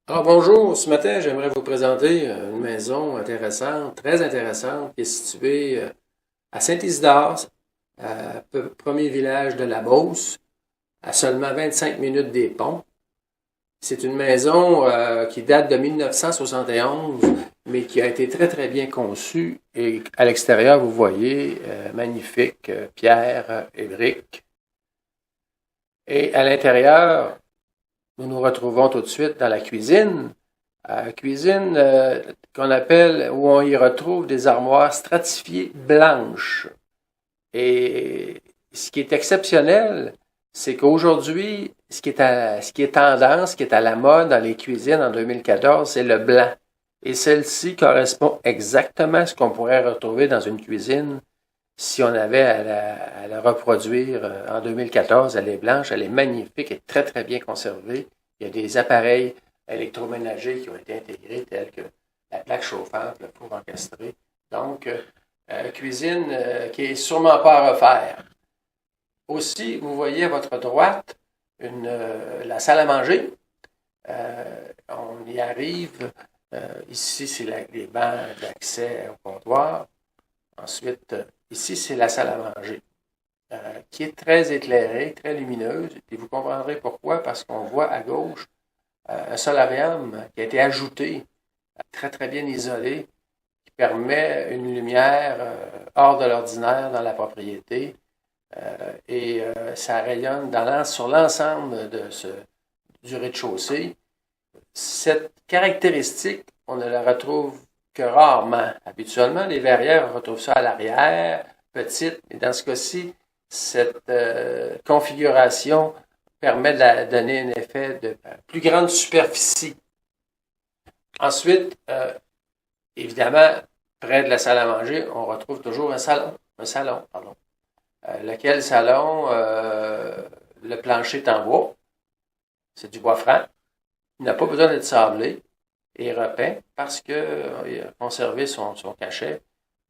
Alors bonjour, ce matin j'aimerais vous présenter une maison intéressante, très intéressante, qui est située à Saint-Isidore, premier village de la Beauce, à seulement 25 minutes des ponts. C'est une maison qui date de 1971, mais qui a été très très bien conçue. Et à l'extérieur, vous voyez, magnifique pierre et briques. Et à l'intérieur, nous nous retrouvons tout de suite dans la cuisine. Cuisine qu'on appelle, où on y retrouve des armoires stratifiées blanches. Et ce qui est exceptionnel, c'est qu'aujourd'hui, ce qui est tendance, ce qui est à la mode dans les cuisines en 2014, c'est le blanc. Et celle-ci correspond exactement à ce qu'on pourrait retrouver dans une cuisine si on avait à la reproduire en 2014. Elle est blanche, elle est magnifique et très très bien conservée. Il y a des appareils électroménagers qui ont été intégrés, tels que la plaque chauffante, le four encastré. Donc, cuisine qui est sûrement pas à refaire. Aussi, vous voyez à votre droite la salle à manger. On y arrive. Ici, c'est les bancs d'accès au comptoir. Ensuite, ici, c'est la salle à manger, qui est très éclairée, très lumineuse. Et vous comprendrez pourquoi, parce qu'on voit à gauche un solarium qui a été ajouté, très très bien isolé, qui permet une lumière hors de l'ordinaire dans la propriété. Et ça rayonne sur l'ensemble du rez-de-chaussée. Cette caractéristique, on ne la retrouve que rarement. Habituellement, les verrières, on retrouve ça à l'arrière, petite, mais dans ce cas-ci, cette configuration permet de donner un effet de plus grande superficie. Ensuite, évidemment, près de la salle à manger, on retrouve toujours un salon, lequel salon, le plancher est en bois, c'est du bois franc, il n'a pas besoin d'être sablé et repeint parce qu'il a conservé son cachet.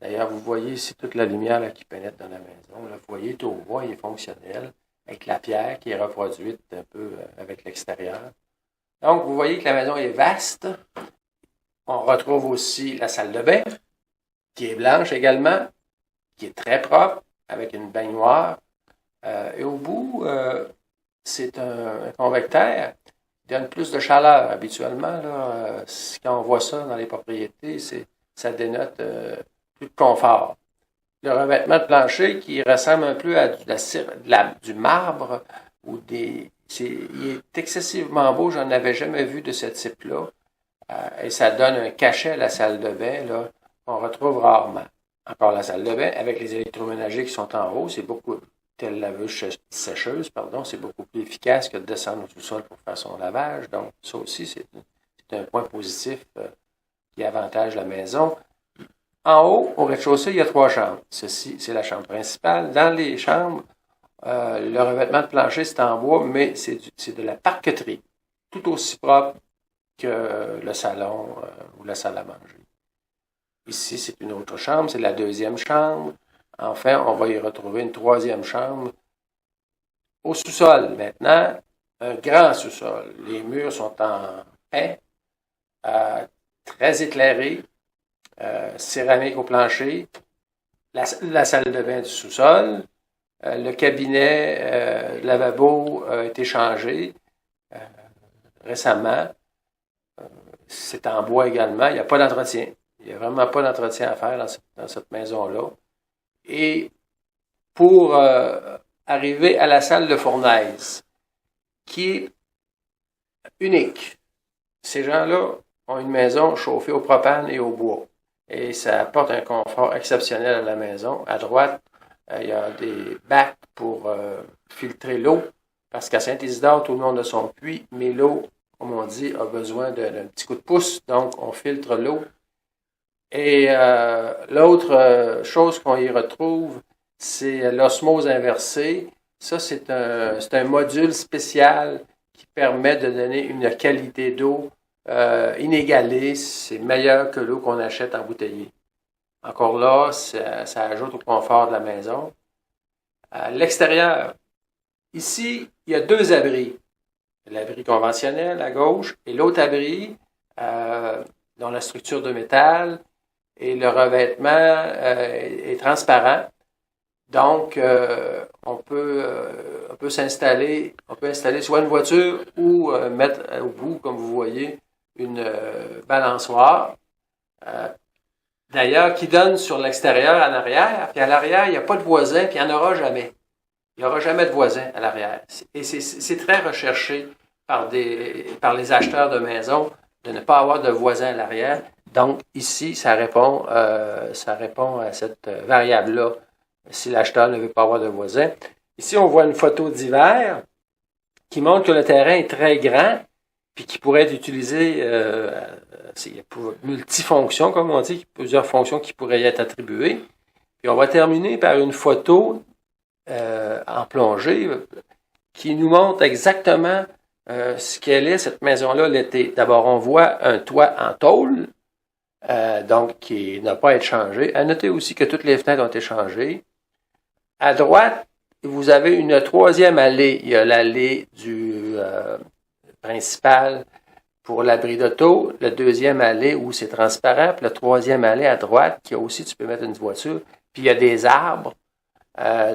D'ailleurs, vous voyez ici toute la lumière là, qui pénètre dans la maison. Le foyer est au bois, il est fonctionnel, avec la pierre qui est reproduite un peu avec l'extérieur. Donc, vous voyez que la maison est vaste. On retrouve aussi la salle de bain, qui est blanche également, qui est très propre, avec une baignoire. Et au bout, c'est un convecteur qui donne plus de chaleur. Habituellement, là, quand on voit ça dans les propriétés, ça dénote plus de confort. Le revêtement de plancher qui ressemble un peu à du marbre ou il est excessivement beau, j'en avais jamais vu de ce type-là. Et ça donne un cachet à la salle de bain là, qu'on retrouve rarement. Encore la salle de bain, avec les électroménagers qui sont en haut, c'est beaucoup, telle laveuse sécheuse, pardon, c'est beaucoup plus efficace que de descendre au sous-sol pour faire son lavage. Donc, ça aussi, c'est un point positif qui avantage la maison. En haut, au rez-de-chaussée, il y a 3 chambres. Ceci, c'est la chambre principale. Dans les chambres, le revêtement de plancher, c'est en bois, mais c'est de la parqueterie, tout aussi propre que le salon ou la salle à manger. Ici, c'est une autre chambre, c'est la deuxième chambre. Enfin, on va y retrouver une troisième chambre. Au sous-sol, maintenant, un grand sous-sol. Les murs sont en pain, très éclairés, céramique au plancher, la salle de bain du sous-sol, le cabinet, lavabo a été changé récemment. C'est en bois également. Il n'y a pas d'entretien. Il n'y a vraiment pas d'entretien à faire dans cette maison-là. Et pour arriver à la salle de fournaise, qui est unique. Ces gens-là ont une maison chauffée au propane et au bois. Et ça apporte un confort exceptionnel à la maison. À droite, il y a des bacs pour filtrer l'eau, parce qu'à Saint-Isidore, tout le monde a son puits, mais l'eau, comme on dit, a besoin d'un petit coup de pouce, donc on filtre l'eau. Et l'autre chose qu'on y retrouve, c'est l'osmose inversée. Ça, c'est un module spécial qui permet de donner une qualité d'eau inégalée. C'est meilleur que l'eau qu'on achète en bouteillée. Encore là, ça ajoute au confort de la maison. À l'extérieur, ici, il y a 2 abris. l'abri conventionnel à gauche, et l'autre abri, dont la structure de métal et le revêtement est transparent. Donc, on peut installer soit une voiture ou mettre au bout, comme vous voyez, une balançoire. D'ailleurs, qui donne sur l'extérieur en arrière, puis à l'arrière, il n'y a pas de voisin, puis il n'y en aura jamais. Il n'y aura jamais de voisin à l'arrière. Et c'est très recherché par les acheteurs de maisons de ne pas avoir de voisin à l'arrière. Donc, ici, ça répond à cette variable-là, si l'acheteur ne veut pas avoir de voisin. Ici, on voit une photo d'hiver qui montre que le terrain est très grand, puis qui pourrait être utilisé pour multifonctions, comme on dit, plusieurs fonctions qui pourraient y être attribuées. Puis on va terminer par une photo en plongée qui nous montre exactement ce qu'elle est, cette maison-là, l'été. D'abord, on voit un toit en tôle, donc qui n'a pas à être changé. À noter aussi que toutes les fenêtres ont été changées. À droite, vous avez une troisième allée. Il y a l'allée du principal pour l'abri d'auto, le deuxième allée où c'est transparent, puis le troisième allée à droite, qui a aussi, tu peux mettre une voiture, puis il y a des arbres.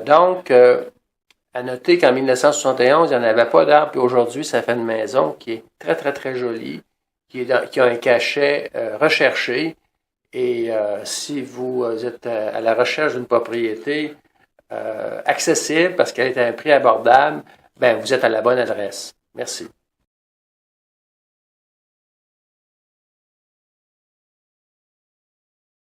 Donc, à noter qu'en 1971, il n'y en avait pas d'arbres, puis aujourd'hui, ça fait une maison qui est très, très, très jolie, qui a un cachet recherché. Et si vous êtes à la recherche d'une propriété accessible, parce qu'elle est à un prix abordable, ben vous êtes à la bonne adresse. Merci.